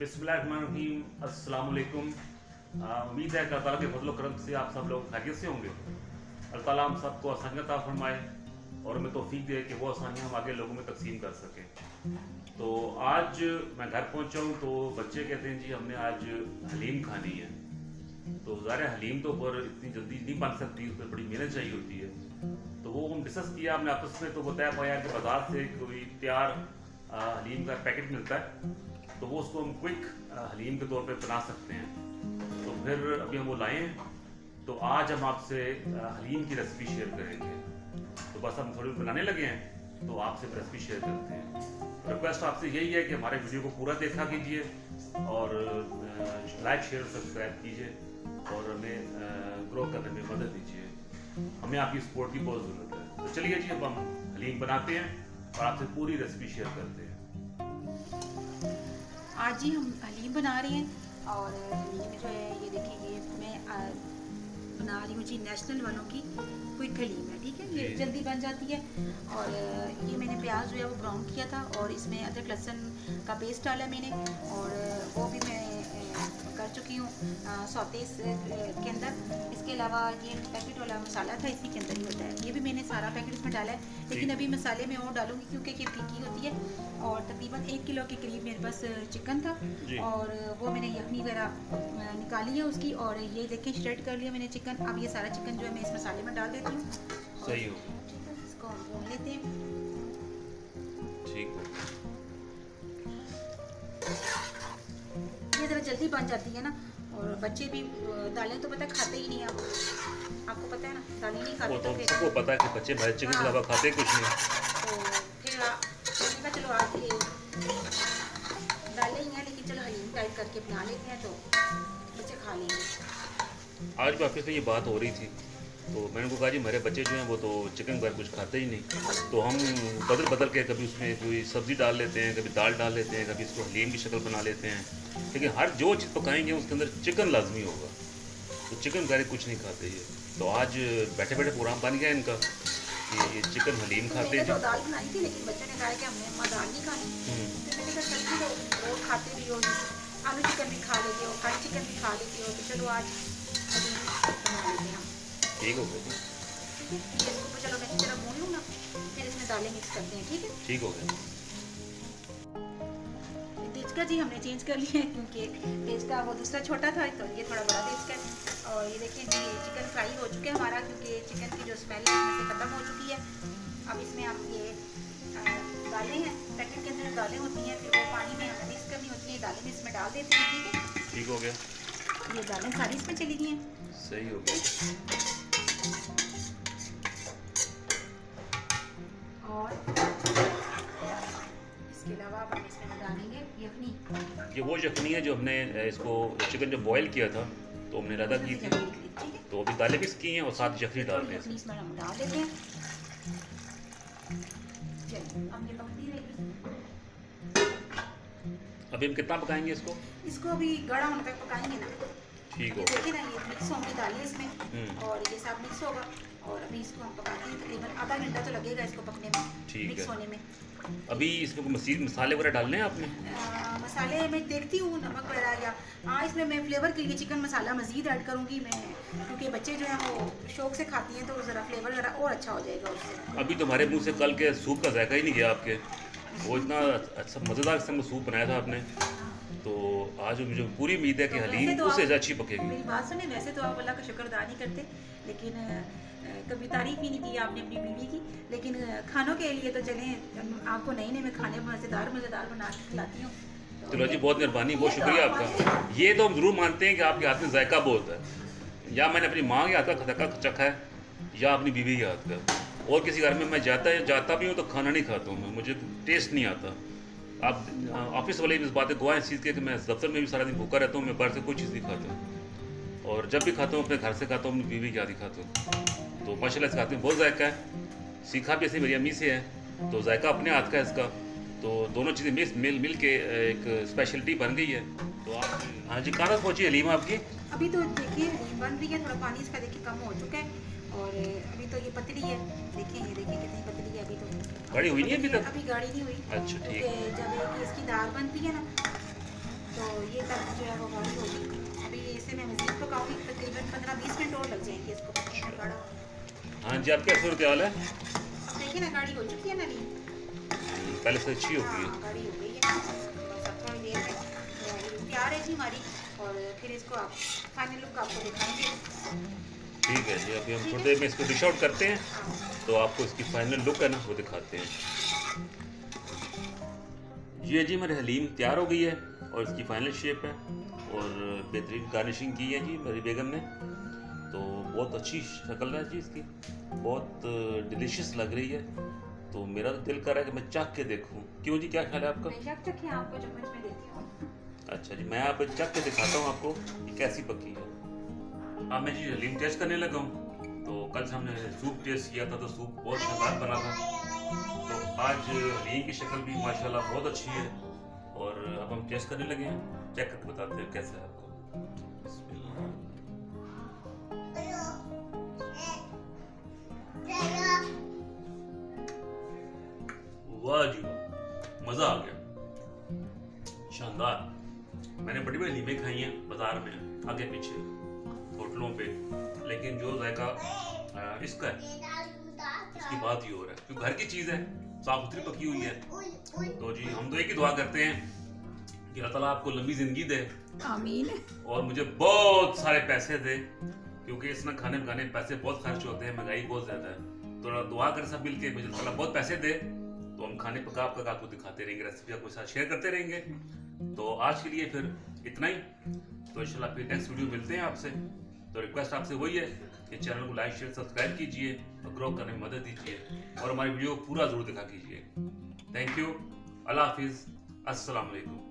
बिस्मिल्लाहिर्रहमानिर्रहीम, अस्सलाम वालेकुम। उम्मीद है कि अल्लाह ताला के फजल करम से आप सब लोग खैरियत से होंगे। अल्लाह ताला हम सबको आसानियाँ अता फरमाए और हमें तौफीक दे कि वो आसानियाँ हम आगे लोगों में तकसीम कर सकें। तो आज मैं घर पहुंचा हूँ तो बच्चे कहते हैं जी हमने आज हलीम खानी है। तो ज़ाहिर है हलीम तो पर इतनी जल्दी नहीं बन सकती, उस पर बड़ी मेहनत चाहिए होती है। तो वो हम डिस्कस किया हमने आपस में, तो बताया पाया कि बाजार से कोई तैयार हलीम का पैकेट मिलता है, तो वो उसको हम क्विक हलीम के तौर पे बना सकते हैं। तो फिर अभी हम वो लाए हैं, तो आज हम आपसे हलीम की रेसिपी शेयर करेंगे। तो बस हम थोड़ी बनाने लगे हैं, तो आपसे रेसिपी शेयर करते हैं। रिक्वेस्ट आपसे यही है कि हमारे वीडियो को पूरा देखा कीजिए और लाइक शेयर सब्सक्राइब कीजिए और हमें ग्रो करने में मदद दीजिए। हमें आपकी सपोर्ट की बहुत ज़रूरत है। तो चलिए जी, अब हम हलीम बनाते हैं और आपसे पूरी रेसिपी शेयर करते हैं। आज ही हम हलीम बना रहे हैं और हलीम जो है ये देखिए, ये मैं बना रही हूँ जी नेशनल वालों की क्विक हलीम है। ठीक है, ये जल्दी बन जाती है। और ये मैंने प्याज जो है वो ब्राउन किया था और इसमें अदरक लहसुन का पेस्ट डाला मैंने, और वो भी मैं कर चुकी हूँ सौते के अंदर। इसके अलावा ये पैकेट वाला मसाला था, इसी के अंदर ही होता है। ये भी मैंने सारा पैकेट इसमें डाला है, लेकिन अभी मसाले में और डालूंगी क्योंकि ये फीकी होती है। और तकरीबन 1 किलो के करीब मेरे पास चिकन था और वो मैंने यखनी वगैरह निकाली है उसकी, और ये देखें श्रेड कर लिया मैंने चिकन। अब ये सारा चिकन जो है मैं इस मसाले में डाल देती हूँ। सही हो, इसको हम भून लेते हैं। ठीक हो, ये ज़रा जल्दी बन जाती है ना, और बच्चे भी दालें तो पता खाते ही नहीं। आपको पता है ना, दालें नहीं खाते। वो तो फिर सबको पता है कि बच्चे भाई चिकन के अलावा खाते कुछ नहीं। तो फिर मैंने कहा चलो आज ये दालें ही हैं, लेकिन चलो हलीम टाइप करके बना लेते हैं तो बच्चे खा लेंगे। आज भी ऑफिस में ये बात हो रही थी, तो मैंने उनको कहा जी मेरे बच्चे जो हैं वो तो चिकन वगैरह कुछ खाते ही नहीं, तो हम बदल बदल के कभी उसमें कोई सब्ज़ी डाल लेते हैं, कभी दाल डाल लेते हैं, कभी इसको हलीम की शक्ल बना लेते हैं। लेकिन हर जो चीज़ पकाएंगे उसके अंदर चिकन लाजमी होगा, तो चिकन वगैरह कुछ नहीं खाते ये। तो आज बैठे बैठे प्रोग्राम बन गया इनका कि ये चिकन हलीम खाते हैं। तो दाल बनाई थी, लेकिन बच्चों ने कहा कि हमने अम्मा दाल नहीं खानी, तो मैंने कहा सब्जी तो रोज खाते भी हो, आलू चिकन भी खा लेते हो, कड़ी चिकन भी खा लेते हो, तो चलो आज बना लेते हैं हम। ठीक हो गया, इसको चलो मैं जरा भून लूँ ना, फिर इसमें दालें मिक्स करते हैं। ठीक है, ठीक हो गया। तेजका जी हमने चेंज कर लिया है क्योंकि तेजका वो दूसरा छोटा था, तो ये थोड़ा बड़ा तेजका है। और ये देखिए जी चिकन फ्राई हो चुका है हमारा, क्योंकि चिकन की जो स्मेल है इसमें से ख़त्म हो चुकी है। अब इसमें आप ये दालें हैं, पैकेट के अंदर दालें होती हैं, फिर वो पानी में हमें मिक्स करनी होती है, दालें भी इसमें डाल देते हैं। ठीक है, ठीक हो गया, ये दालें सारी इसमें चली गई हैं। सही हो गया। और इसके अलावा अब हम इसमें डालेंगे यखनी। ये वो यखनी है जो हमने इसको चिकन जो बॉयल किया था तो हमने रदा की थी, ठीक है, तो अभी दालें मिक्स की हैं और साथ यखनी डाल रहे हैं। इसमें हम डाल देते हैं। चलिए अब ये पकती रहेगी। अभी हम कितना पकाएंगे इसको? इसको अभी गाढ़ा होने तक पकाएंगे ना। ठीक हो, देखिए ना, ये मिक्स होंगी दालें इसमें और ये सब मिक्स होगा, और अभी इसको हम पकाते हैं। तकरीबन आधा घंटा तो लगेगा इसको पकने में, मिक्स होने में। अभी इसमें कोई मसीद मसाले वगैरह डालने हैं आपने? मसाले मैं देखती हूँ नमक वगैरह, या हाँ इसमें मैं फ्लेवर के लिए चिकन मसाला मज़ीद ऐड करूँगी मैं, क्योंकि बच्चे जो हैं वो शौक से खाती हैं, तो ज़रा फ्लेवर वगैरह और अच्छा हो जाएगा उससे। अभी तुम्हारे मुंह से कल के सूप का जायका ही नहीं गया आपके, वो इतना अच्छा मज़ेदार किस्म का सूप बनाया था आपने। तो आज मुझे पूरी उम्मीद है कि हलीम उससे अच्छी पकेगी। मेरी बात सुने, वैसे तो आप अल्लाह का शुक्र अदा नहीं करते, लेकिन कभी तारीफ ही नहीं की आपने अपनी बीवी की, लेकिन खानों के लिए तो चलें, आपको नई नई मैं खाने मज़ेदार बना के खिलाती हूँ। चलो जी, बहुत मेहरबानी, बहुत शुक्रिया आपका। ये तो हम ज़रूर मानते हैं कि आपके हाथ में जायका बहुत है, या मैंने अपनी माँ के हाथ का जायका चखा है या अपनी बीवी के हाथ का। और किसी घर में मैं जाता भी हूँ तो खाना नहीं खाता हूँ मैं, मुझे टेस्ट नहीं आता। आप ऑफिस वाले इस बातें गवाह इस चीज़ के कि मैं दफ्तर में भी सारा दिन भूखा रहता हूँ, मैं बाहर से कोई चीज़ नहीं खाता हूँ, और जब भी खाता हूँ अपने घर से खाता हूँ, अपनी बीवी के हाथ ही खाता हूँ। तो माशाल्लाह इस खाते में बहुत जायका है, सीखा भी ऐसे मेरी अम्मी से है, तो जायका अपने हाथ का है इसका। तो दोनों चीज़ें मिल के एक स्पेशलिटी बन गई है। तो आप हाँ जी, कहाँ तक पहुँची हलीम आपकी? अभी तो देखिए हलीम बन रही है, थोड़ा पानी इसका देखिए कम हो चुका है, और अभी तो ये पतली है। देखिए ये देखिए कितनी पतली है, अभी तो गाढ़ी हुई नहीं अभी तक? अभी गाढ़ी नहीं हुई। अच्छा, ठीक है। जब इसकी दाल बनती है ना, तो ये तब जो है वो गाढ़ी होगी। अभी इसे मैं मज़ीद पकाऊंगी, तकरीबन 15-20 मिनट और लग जाएंगे इसको पकने में। गाढ़ा हाँ जी, आप क्या सूरत हाल है? अब देखिए ना, गाढ़ी हो चुकी है ना नींद। पहले से अच्छी हो गई है। हाँ, गाढ़ी हो गई है। बस अब थोड़ी देर में तैयार है जी हमारी, और फिर इसको आप फाइनल लुक आपको दिखाएंगे। ठीक है जी, अभी हम थोड़ी देर में इसको डिश आउट करते हैं, हाँ, तो आपको इसकी फाइनल लुक है ना वो दिखाते हैं। ये जी मेरी हलीम तैयार हो गई है और इसकी फाइनल शेप है, और बेहतरीन गार्निशिंग की है जी मेरी बेगम ने। तो बहुत अच्छी शक्ल है जी इसकी, बहुत डिलीशियस लग रही है। तो मेरा तो दिल कर रहा है कि मैं चख के देखूं। क्यों जी, क्या ख्याल है आपका? मैं जब तक आपको चम्मच में देती हूँ। अच्छा जी, मैं आप चख के दिखाता हूँ आपको कि कैसी पकी है। अब मैं जी हलीम टेस्ट करने लगा हूँ। तो कल से हमने सूप टेस्ट किया था, तो सूप बहुत शानदार बना था। तो आज हलीम की शक्ल भी माशाल्लाह बहुत अच्छी है, और अब हम टेस्ट करने लगे हैं। चेक करके बताते हैं कैसा है आपको। बिस्मिल्लाह। वाह जी वाह, मज़ा आ गया, शानदार। मैंने बड़ी बड़ी हलीमें खाई हैं बाजार में, आगे पीछे होटलों पे, लेकिन जो जायका इसका है, इसकी बात ही हो रहा है, क्योंकि घर की चीज़ है, साफ सुथरी पकी हुई है। तो जी हम तो एक ही दुआ करते हैं कि अल्लाह ताला आपको लंबी ज़िंदगी दे, आमीन। और मुझे बहुत सारे पैसे दे, क्योंकि इसमें खाने पकाने में पैसे बहुत खर्च होते हैं, महंगाई बहुत ज़्यादा है। तो दुआ कर सब मिल के मुझे अल्लाह बहुत पैसे दे, तो हम खाने पका पका आपको दिखाते रहेंगे, रेसिपी आपको साथ शेयर करते रहेंगे। तो आज के लिए फिर इतना ही। तो इंशाल्लाह फिर नेक्स्ट वीडियो मिलते हैं आपसे। तो रिक्वेस्ट आपसे वही है कि चैनल को लाइक शेयर सब्सक्राइब कीजिए और ग्रो करने में मदद दीजिए, और हमारी वीडियो पूरा ज़रूर देखा कीजिए। थैंक यू, अल्लाह हाफिज़, अस्सलाम वालेकुम।